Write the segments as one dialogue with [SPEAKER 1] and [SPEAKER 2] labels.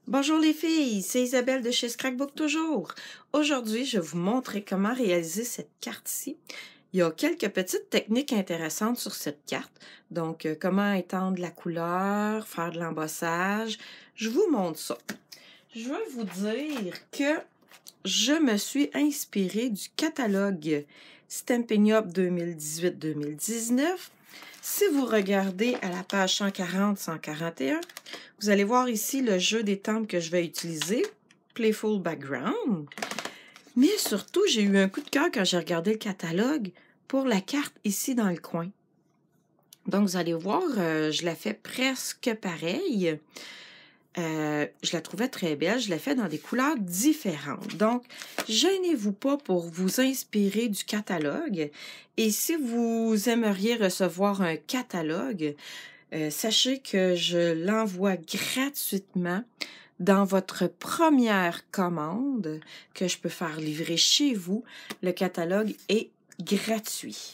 [SPEAKER 1] Bonjour les filles, c'est Isabelle de chez Scrapbook toujours. Aujourd'hui, je vais vous montrer comment réaliser cette carte-ci. Il y a quelques petites techniques intéressantes sur cette carte. Donc, comment étendre la couleur, faire de l'embossage. Je vous montre ça. Je veux vous dire que je me suis inspirée du catalogue Stampin' Up 2018-2019. Si vous regardez à la page 140-141, vous allez voir ici le jeu des temples que je vais utiliser, Playful Background. Mais surtout, j'ai eu un coup de cœur quand j'ai regardé le catalogue pour la carte ici dans le coin. Donc, vous allez voir, je la fais presque pareille. Je la trouvais très belle. Je l'ai fait dans des couleurs différentes. Donc, gênez-vous pas pour vous inspirer du catalogue. Et si vous aimeriez recevoir un catalogue, sachez que je l'envoie gratuitement dans votre première commande que je peux faire livrer chez vous. Le catalogue est gratuit.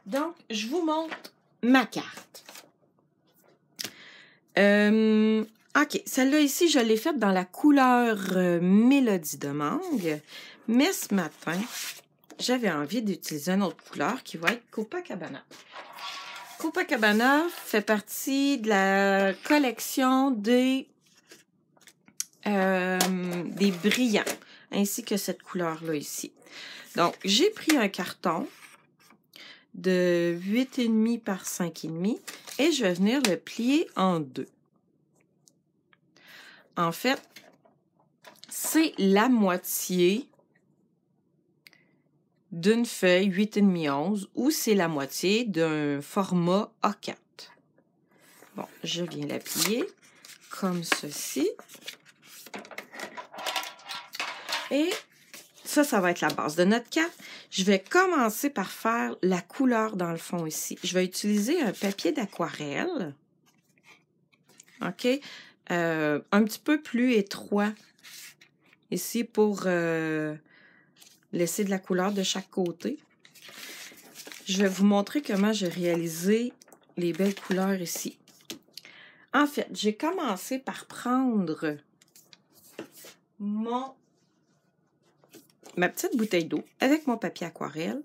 [SPEAKER 1] Donc, je vous montre ma carte. OK, celle-là ici, je l'ai faite dans la couleur Mélodie de mangue. Mais ce matin, j'avais envie d'utiliser une autre couleur qui va être Copacabana. Copacabana fait partie de la collection des brillants, ainsi que cette couleur-là ici. Donc, j'ai pris un carton de 8,5 par 5,5 et je vais venir le plier en deux. En fait, c'est la moitié d'une feuille 8,5-11 ou c'est la moitié d'un format A4. Bon, je viens la plier comme ceci. Et ça va être la base de notre carte. Je vais commencer par faire la couleur dans le fond ici. Je vais utiliser un papier d'aquarelle. OK? Un petit peu plus étroit ici pour laisser de la couleur de chaque côté. Je vais vous montrer comment j'ai réalisé les belles couleurs ici. En fait, j'ai commencé par prendre ma petite bouteille d'eau avec mon papier aquarelle.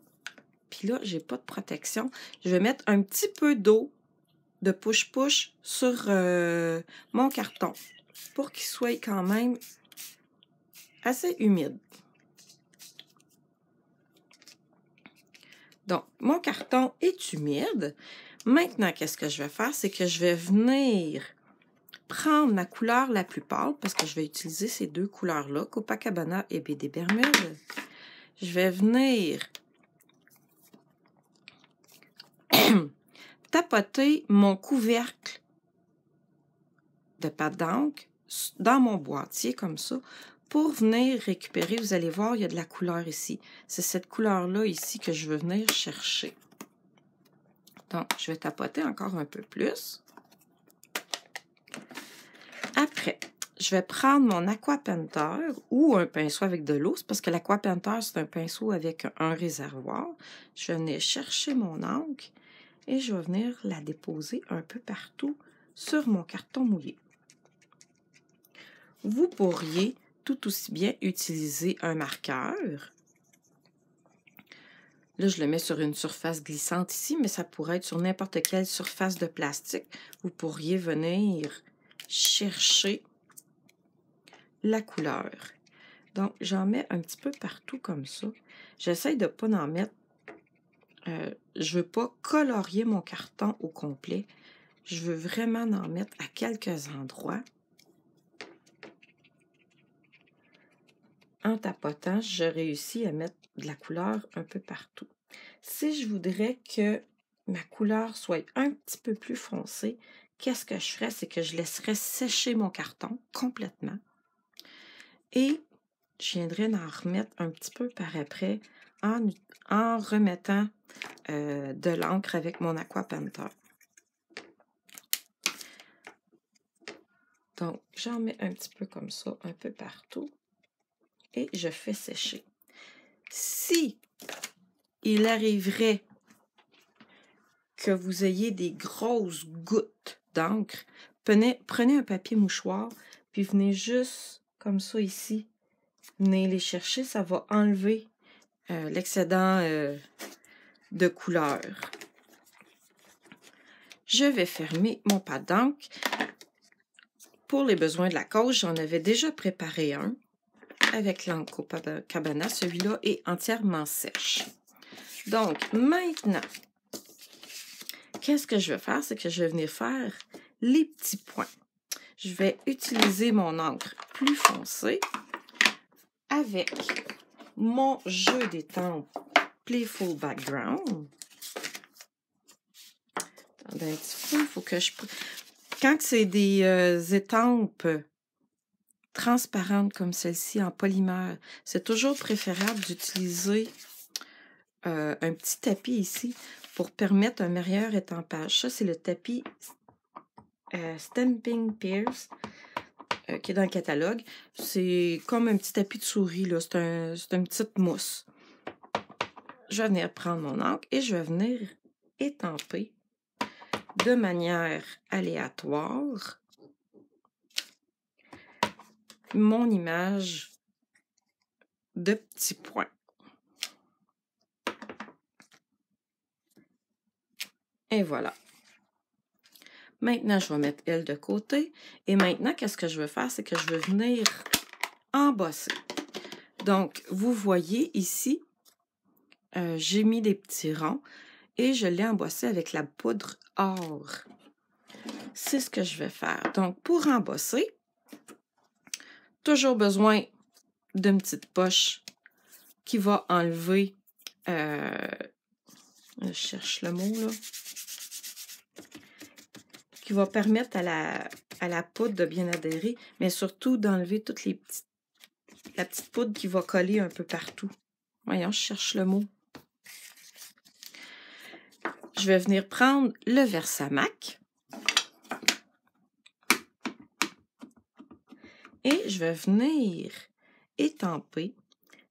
[SPEAKER 1] Puis là, j'ai pas de protection. Je vais mettre un petit peu d'eau de push-push sur mon carton pour qu'il soit quand même assez humide. Donc, mon carton est humide. Maintenant, qu'est-ce que je vais faire? C'est que je vais venir prendre ma couleur la plus pâle, parce que je vais utiliser ces deux couleurs-là, Copacabana et BD Bermude. Je vais venir tapoter mon couvercle de pâte d'encre dans mon boîtier, comme ça, pour venir récupérer. Vous allez voir, il y a de la couleur ici. C'est cette couleur-là ici que je veux venir chercher. Donc, je vais tapoter encore un peu plus. Après, je vais prendre mon Aqua Painter ou un pinceau avec de l'eau, parce que l'Aqua Painter, c'est un pinceau avec un réservoir. Je vais venir chercher mon encre et je vais venir la déposer un peu partout sur mon carton mouillé. Vous pourriez tout aussi bien utiliser un marqueur. Là, je le mets sur une surface glissante ici, mais ça pourrait être sur n'importe quelle surface de plastique. Vous pourriez venir chercher la couleur. Donc, j'en mets un petit peu partout comme ça. J'essaie de ne pas en mettre. Je ne veux pas colorier mon carton au complet. Je veux vraiment en mettre à quelques endroits. En tapotant, je réussis à mettre de la couleur un peu partout. Si je voudrais que ma couleur soit un petit peu plus foncée, qu'est-ce que je ferais? C'est que je laisserais sécher mon carton complètement. Et je viendrais en remettre un petit peu par après en remettant de l'encre avec mon Aqua Painter. Donc, j'en mets un petit peu comme ça, un peu partout. Et je fais sécher. Si il arriverait que vous ayez des grosses gouttes d'encre, prenez un papier mouchoir, puis venez juste comme ça ici. Venez les chercher, ça va enlever l'excédent de couleur. Je vais fermer mon pad d'encre. Pour les besoins de la cause, j'en avais déjà préparé un avec l'encre Cabana. Celui-là est entièrement sèche. Donc, maintenant, qu'est-ce que je vais faire? C'est que je vais venir faire les petits points. Je vais utiliser mon encre plus foncée avec mon jeu d'étampes Playful Background. Attendez un petit peu, il faut que je... Quand c'est des étampes transparentes comme celle-ci en polymère, c'est toujours préférable d'utiliser un petit tapis ici pour permettre un meilleur étampage. Ça, c'est le tapis Stampin' Pierce qui est dans le catalogue. C'est comme un petit tapis de souris, là. C'est une petite mousse. Je vais venir prendre mon encre et je vais venir étamper de manière aléatoire mon image de petits points. Et voilà. Maintenant, je vais mettre elle de côté. Et maintenant, qu'est-ce que je vais faire? C'est que je vais venir embosser. Donc, vous voyez ici, j'ai mis des petits ronds et je l'ai embossé avec la poudre or. C'est ce que je vais faire. Donc, pour embosser, toujours besoin d'une petite poche qui va enlever, je cherche le mot là, qui va permettre à la poudre de bien adhérer, mais surtout d'enlever toutes les petites, la petite poudre qui va coller un peu partout. Voyons, je cherche le mot. Je vais venir prendre le Versamac et je vais venir étamper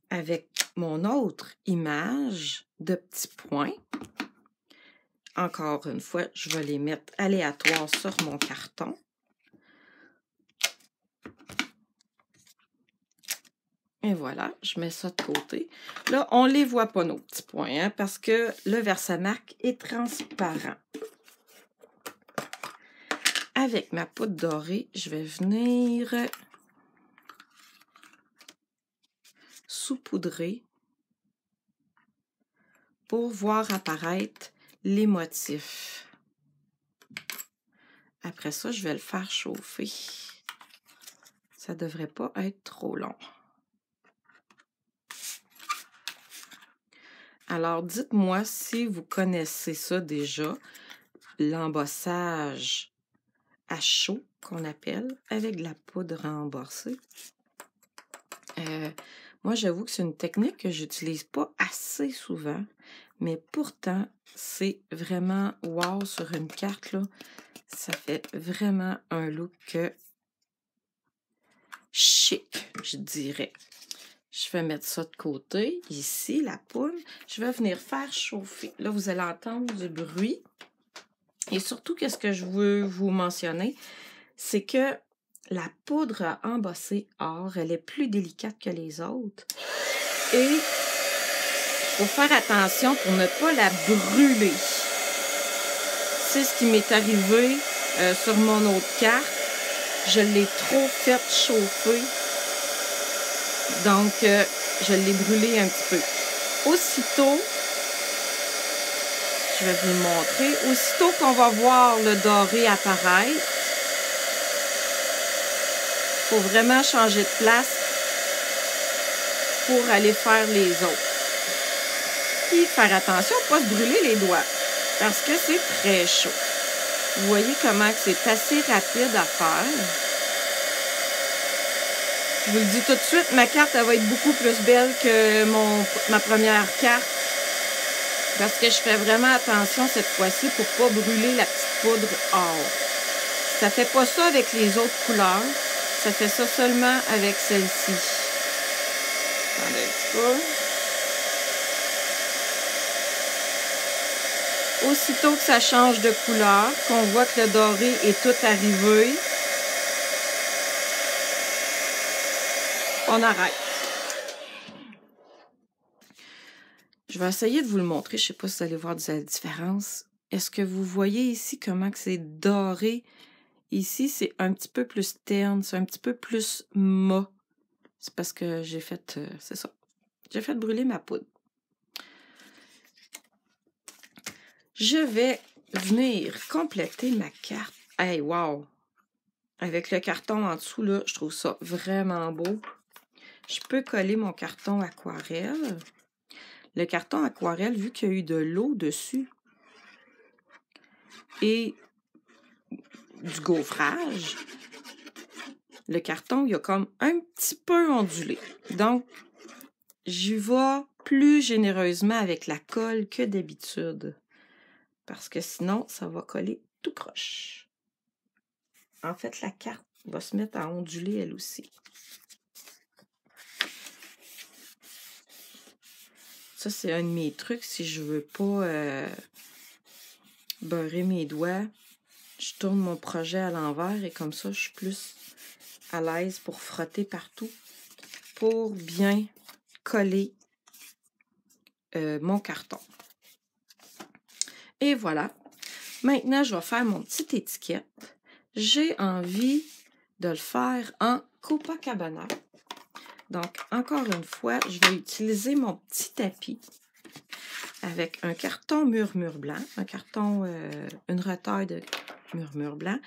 [SPEAKER 1] avec mon autre image de petits points. Encore une fois, je vais les mettre aléatoires sur mon carton. Et voilà, je mets ça de côté. Là, on ne les voit pas, nos petits points, hein, parce que le Versamac est transparent. Avec ma poudre dorée, je vais venir saupoudrer pour voir apparaître les motifs. Après ça, je vais le faire chauffer. Ça ne devrait pas être trop long. Alors, dites-moi si vous connaissez ça déjà, l'embossage à chaud, qu'on appelle, avec de la poudre embossée. Moi, j'avoue que c'est une technique que j'utilise pas assez souvent, mais pourtant, c'est vraiment wow sur une carte, là. Ça fait vraiment un look chic, je dirais. Je vais mettre ça de côté, ici, la poudre. Je vais venir faire chauffer. Là, vous allez entendre du bruit. Et surtout, qu'est-ce que je veux vous mentionner, c'est que la poudre à embosser or, elle est plus délicate que les autres. Et il faut faire attention pour ne pas la brûler. C'est ce qui m'est arrivé sur mon autre carte. Je l'ai trop fait chauffer. Donc, je l'ai brûlé un petit peu. Aussitôt, je vais vous le montrer. Aussitôt qu'on va voir le doré apparaître, il faut vraiment changer de place pour aller faire les autres. Puis, faire attention à ne pas se brûler les doigts, parce que c'est très chaud. Vous voyez comment c'est assez rapide à faire. Je vous le dis tout de suite, ma carte, elle va être beaucoup plus belle que ma première carte. Parce que je fais vraiment attention cette fois-ci pour ne pas brûler la petite poudre or. Ça ne fait pas ça avec les autres couleurs. Ça fait ça seulement avec celle-ci. Attendez un petit peu. Aussitôt que ça change de couleur, qu'on voit que le doré est tout arrivé, on arrête. Je vais essayer de vous le montrer. Je ne sais pas si vous allez voir la différence. Est-ce que vous voyez ici comment que c'est doré? Ici, c'est un petit peu plus terne, c'est un petit peu plus mat. C'est parce que j'ai fait, c'est ça. J'ai fait brûler ma poudre. Je vais venir compléter ma carte. Hey, wow! Avec le carton en dessous, là, je trouve ça vraiment beau. Je peux coller mon carton aquarelle. Le carton aquarelle, vu qu'il y a eu de l'eau dessus et du gaufrage, le carton, il a comme un petit peu ondulé. Donc, j'y vais plus généreusement avec la colle que d'habitude. Parce que sinon, ça va coller tout croche. En fait, la carte va se mettre à onduler elle aussi. Ça, c'est un de mes trucs. Si je veux pas beurrer mes doigts, je tourne mon projet à l'envers et comme ça, je suis plus à l'aise pour frotter partout pour bien coller mon carton. Et voilà. Maintenant, je vais faire mon petite étiquette. J'ai envie de le faire en Copacabana. Donc, encore une fois, je vais utiliser mon petit tapis avec un carton murmure blanc, un carton, une retaille de murmure blanc.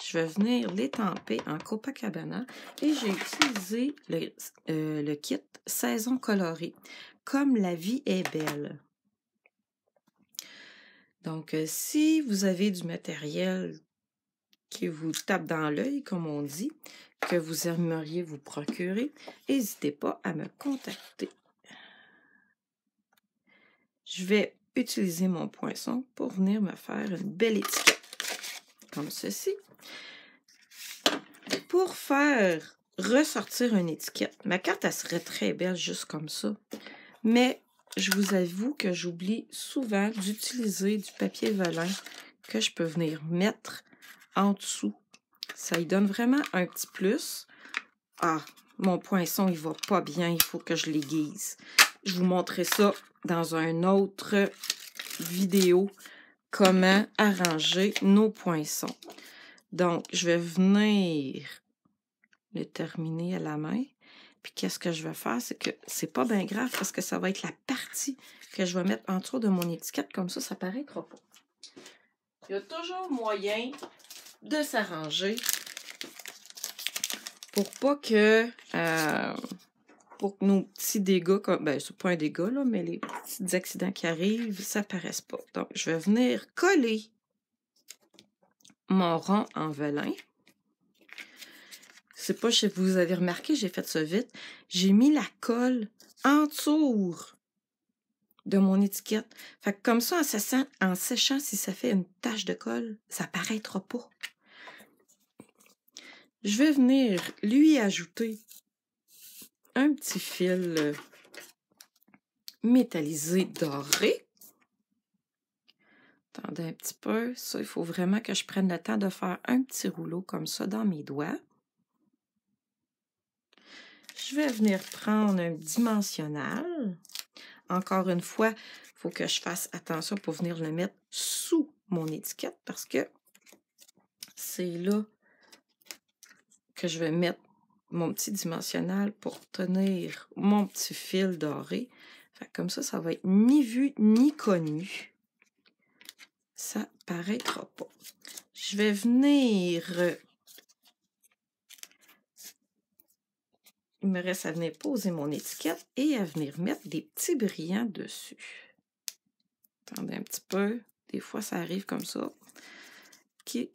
[SPEAKER 1] Je vais venir l'étamper en Copacabana et j'ai utilisé le kit Saison colorée, comme la vie est belle. Donc, si vous avez du matériel qui vous tape dans l'œil, comme on dit, que vous aimeriez vous procurer, n'hésitez pas à me contacter. Je vais utiliser mon poinçon pour venir me faire une belle étiquette, comme ceci. Pour faire ressortir une étiquette, ma carte, elle serait très belle juste comme ça, mais je vous avoue que j'oublie souvent d'utiliser du papier velin que je peux venir mettre en dessous. Ça y donne vraiment un petit plus. Ah, mon poinçon, il va pas bien, il faut que je l'aiguise. Je vous montrerai ça dans une autre vidéo, comment arranger nos poinçons. Donc, je vais venir le terminer à la main. Puis, qu'est-ce que je vais faire? C'est que c'est pas bien grave parce que ça va être la partie que je vais mettre en dessous de mon étiquette. Comme ça paraîtra pas. Il y a toujours moyen de s'arranger pour pas que nos petits dégâts, ben c'est pas un dégât là, mais les petits accidents qui arrivent, ça paraisse pas. Donc, je vais venir coller mon rond en velin. Je sais pas si vous avez remarqué, j'ai fait ça vite. J'ai mis la colle en dessous de mon étiquette. Fait que comme ça, en séchant, si ça fait une tache de colle, ça paraîtra pas. Je vais venir lui ajouter un petit fil métallisé doré. Attendez un petit peu. Ça, il faut vraiment que je prenne le temps de faire un petit rouleau comme ça dans mes doigts. Je vais venir prendre un dimensionnel. Encore une fois, il faut que je fasse attention pour venir le mettre sous mon étiquette parce que c'est là que je vais mettre mon petit dimensionnel pour tenir mon petit fil doré. Fait que comme ça va être ni vu ni connu. Ça paraîtra pas. Je vais venir... Il me reste à venir poser mon étiquette et à venir mettre des petits brillants dessus. Attendez un petit peu. Des fois, ça arrive comme ça.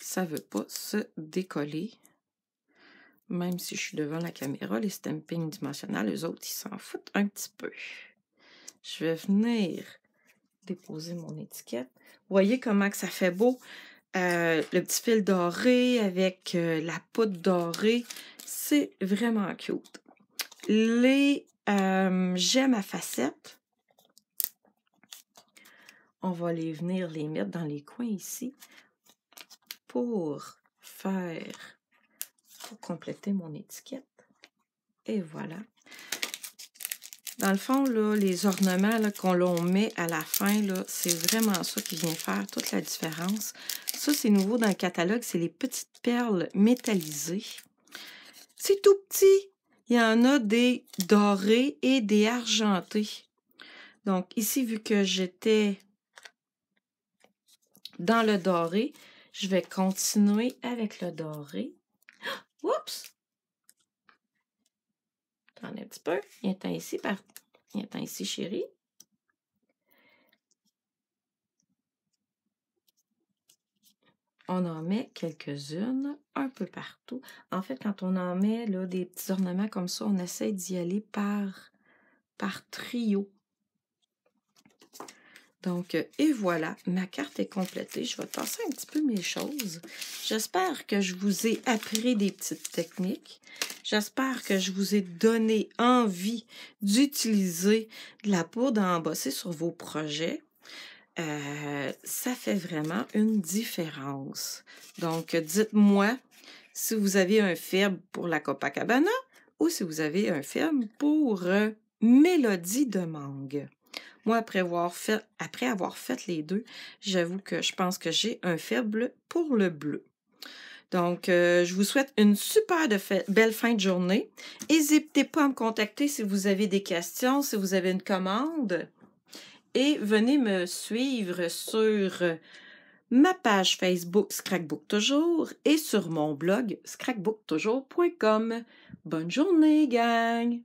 [SPEAKER 1] Ça ne veut pas se décoller. Même si je suis devant la caméra, les stampings dimensionnels, eux autres, ils s'en foutent un petit peu. Je vais venir déposer mon étiquette. Vous voyez comment que ça fait beau? Le petit fil doré avec la poudre dorée. C'est vraiment cute. Les gemmes à facettes, on va venir les mettre dans les coins ici pour compléter mon étiquette. Et voilà. Dans le fond, là, les ornements qu'on met à la fin, c'est vraiment ça qui vient faire toute la différence. Ça, c'est nouveau dans le catalogue, c'est les petites perles métallisées. C'est tout petit. Il y en a des dorés et des argentés. Donc, ici, vu que j'étais dans le doré, je vais continuer avec le doré. Oups! Attendez un petit peu. Viens-t'en ici, viens-t'en ici, chérie. On en met quelques-unes un peu partout. En fait, quand on en met là, des petits ornements comme ça, on essaie d'y aller par trio. Donc, et voilà, ma carte est complétée. Je vais passer un petit peu mes choses. J'espère que je vous ai appris des petites techniques. J'espère que je vous ai donné envie d'utiliser de la poudre à embosser sur vos projets. Ça fait vraiment une différence. Donc, dites-moi si vous avez un faible pour la Copacabana ou si vous avez un faible pour Mélodie de Mangue. Moi, après avoir fait les deux, j'avoue que je pense que j'ai un faible pour le bleu. Donc, je vous souhaite une super belle fin de journée. N'hésitez pas à me contacter si vous avez des questions, si vous avez une commande. Et venez me suivre sur ma page Facebook Scrapbook Toujours et sur mon blog scrapbooktoujours.com. Bonne journée, gang!